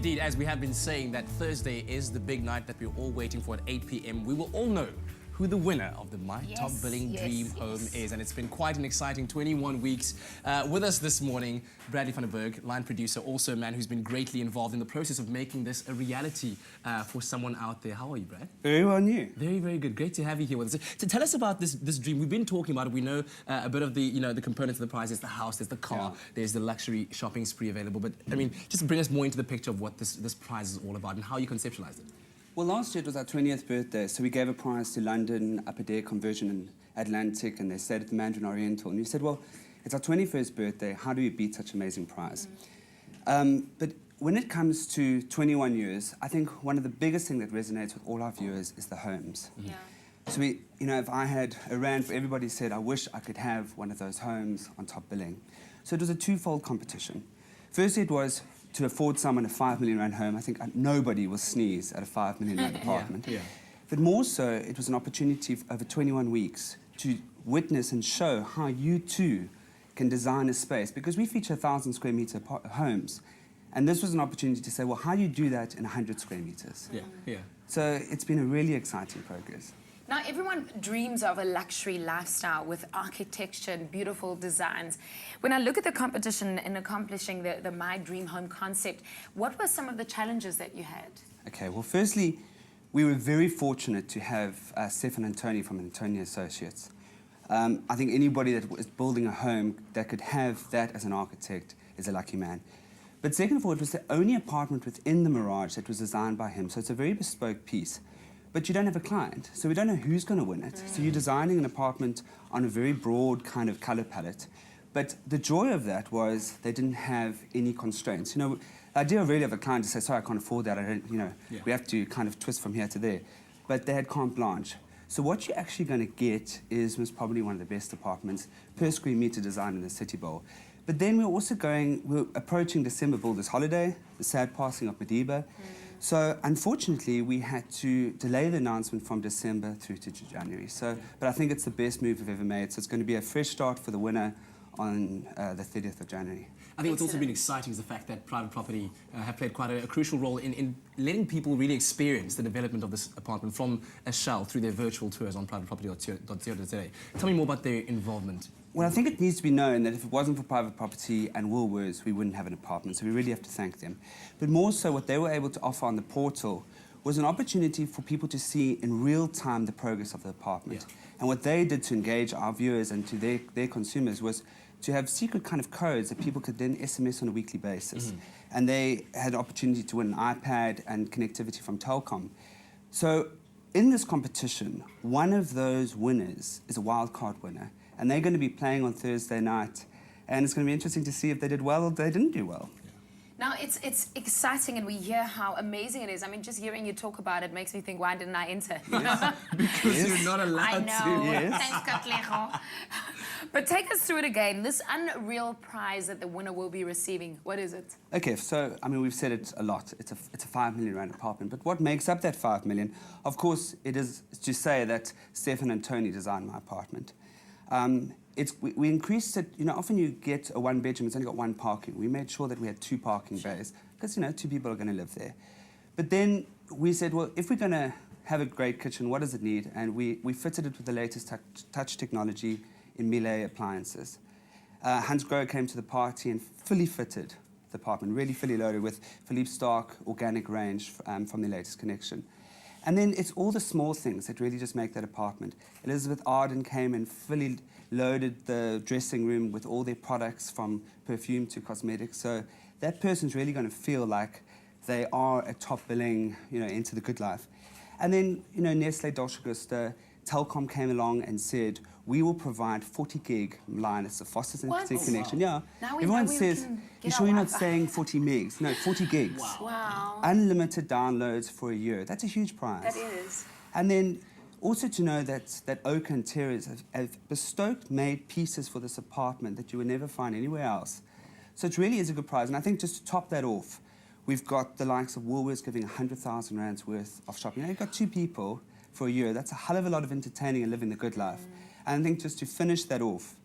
Indeed, as we have been saying, that Thursday is the big night that we're all waiting for at 8 p.m. We will all know who the winner of the My Top Billing Dream Home is. And it's been quite an exciting 21 weeks. With us this morning, Bradley van der Berg, line producer, also a man who's been greatly involved in the process of making this a reality for someone out there. How are you, Brad? Very well, and you? Very, very good. Great to have you here with us. So tell us about this dream. We've been talking about it. We know a bit of the, the components of the prize. There's the house, there's the car, there's the luxury shopping spree available. But, I mean, just bring us more into the picture of what this prize is all about and how you conceptualized it. Well, last year it was our 20th birthday, so we gave a prize to London, Upper Dare Conversion and Atlantic, and they stayed at the Mandarin Oriental. And we said, well, it's our 21st birthday, how do we beat such an amazing prize? But when it comes to 21 years, I think one of the biggest things that resonates with all our viewers is the homes. So we, if I had a rant for everybody said, I wish I could have one of those homes on top billing. So it was a twofold competition. Firstly, it was to afford someone a R5 million home. I think nobody will sneeze at a R5 million apartment. But more so, it was an opportunity over 21 weeks to witness and show how you too can design a space, because we feature 1,000 square meter homes. And this was an opportunity to say, well, how do you do that in 100 square meters? So it's been a really exciting progress. Now, everyone dreams of a luxury lifestyle with architecture and beautiful designs. When I look at the competition in accomplishing the My Dream Home concept, what were some of the challenges that you had? Okay, well, firstly, we were very fortunate to have Stefan and Tony from Antonio Associates. I think anybody that was building a home that could have that as an architect is a lucky man. But second of all, it was the only apartment within the Mirage that was designed by him, so it's a very bespoke piece. But you don't have a client, so we don't know who's going to win it. So you're designing an apartment on a very broad kind of colour palette. But the joy of that was they didn't have any constraints. The idea really of a client to say, sorry, I can't afford that, I don't, we have to kind of twist from here to there. But they had carte blanche. So what you're actually going to get is most probably one of the best apartments per square metre design in the City Bowl. But then we're approaching December Builders Holiday, the sad passing of Madiba. So, unfortunately, we had to delay the announcement from December through to January. So, but I think it's the best move we've ever made. So it's going to be a fresh start for the winner on the 30th of January. I think what's also been exciting is the fact that private property have played quite a crucial role in letting people really experience the development of this apartment from a shell through their virtual tours on privateproperty.co.za. Tell me more about their involvement. Well, I think it needs to be known that if it wasn't for private property and Woolworths, we wouldn't have an apartment, so we really have to thank them. But more so, what they were able to offer on the portal was an opportunity for people to see in real time the progress of the apartment. And what they did to engage our viewers and to their consumers was to have secret kind of codes that people could then SMS on a weekly basis. And they had an opportunity to win an iPad and connectivity from Telkom. So in this competition, one of those winners is a wildcard winner. And they're going to be playing on Thursday night. And it's going to be interesting to see if they did well or they didn't do well. Now, it's exciting, and we hear how amazing it is. I mean, just hearing you talk about it makes me think, why didn't I enter? Because you're not allowed to. I know. to. Thanks, Katlego. But take us through it again. This unreal prize that the winner will be receiving, what is it? Okay, so, I mean, we've said it a lot. It's a R5 million apartment. But what makes up that 5 million? Of course, it is to say that Stefan and Tony designed my apartment. We increased it, often you get a one-bedroom, it's only got one parking. We made sure that we had 2 parking bays, because, 2 people are going to live there. But then we said, well, if we're going to have a great kitchen, what does it need? And we fitted it with the latest touch technology in Miele appliances. Hans Grohe came to the party and fully fitted the apartment, really fully loaded with Philippe Stark organic range from the latest connection. And then it's all the small things that really just make that apartment. Elizabeth Arden came and fully loaded the dressing room with all their products from perfume to cosmetics. So that person's really going to feel like they are a top billing, into the good life. And then, Nestle Dolce Gusto, Telkom came along and said, we will provide 40 gig line. It's a fastest internet connection. Yeah. Everyone says, you sure you're not saying 40 megs? No, 40 gigs. Wow. Unlimited downloads for a year. That's a huge prize. That is. And then also to know that Oak Interiors have bespoke made pieces for this apartment that you would never find anywhere else. So it really is a good prize. And I think just to top that off, we've got the likes of Woolworths giving 100,000 rands worth of shopping. You've got 2 people for a year. That's a hell of a lot of entertaining and living the good life. And I think just to finish that off,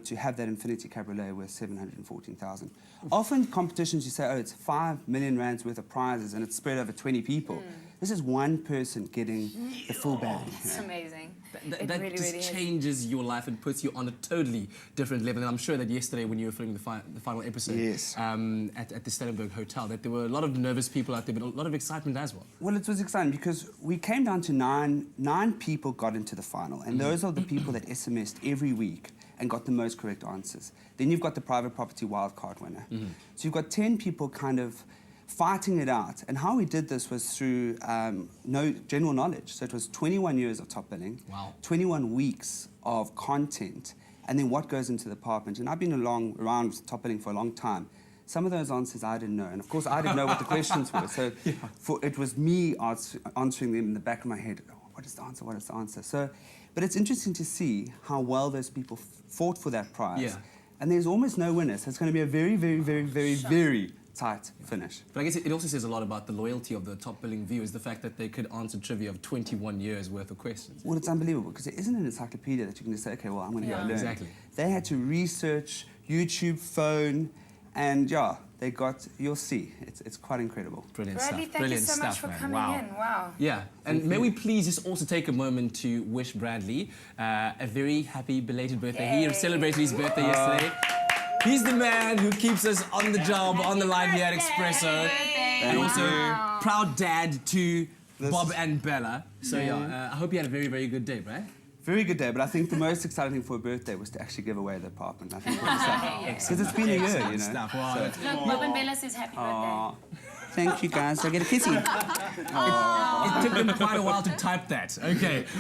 to have that Infinity Cabriolet worth 714,000. Often competitions you say, oh, it's 5 million rands worth of prizes and it's spread over 20 people. This is one person getting the full bag. It's amazing. That really, just really is. changes your life and puts you on a totally different level. And I'm sure that yesterday when you were filming the final episode Yes. at the Stellenberg Hotel, that there were a lot of nervous people out there, but a lot of excitement as well. Well, it was exciting because we came down to nine people got into the final, and those are the people that SMS'd every week and got the most correct answers. Then you've got the private property wildcard winner. So you've got 10 people kind of fighting it out. And how we did this was through general knowledge. So it was 21 years of top billing, Wow. 21 weeks of content, and then what goes into the department. And I've been around with top billing for a long time. Some of those answers I didn't know. And of course, I didn't know what the questions were. So it was me answering them in the back of my head. Oh, what is the answer? What is the answer? So, but it's interesting to see how well those people fought for that prize. Yeah. And there's almost no winner. So it's going to be a very, very, very, very, very tight finish. But I guess it also says a lot about the loyalty of the top billing viewers, the fact that they could answer trivia of 21 years worth of questions. Well, it's unbelievable because there isn't an encyclopedia that you can just say, okay, well, I'm going to go learn. Exactly. They had to research, YouTube, phone, and yeah, they got, you'll see, it's quite incredible. Brilliant Bradley, stuff. thank Brilliant you so much stuff, for man. coming Wow. in. Wow. Yeah, and may we please just also take a moment to wish Bradley a very happy belated birthday. Yay. He celebrated his birthday yesterday. He's the man who keeps us on the job, on the line here at Espresso. And also proud dad to Bob and Bella. So yeah, I hope you had a very, very good day, right? Very good day, but I think the most exciting thing for a birthday was to actually give away the apartment. I think because it's been a year, you know. Stuff. Wow. Look, Bob and Bella says happy birthday. Thank you, guys. I get a kissy. It took them quite a while to type that. Okay.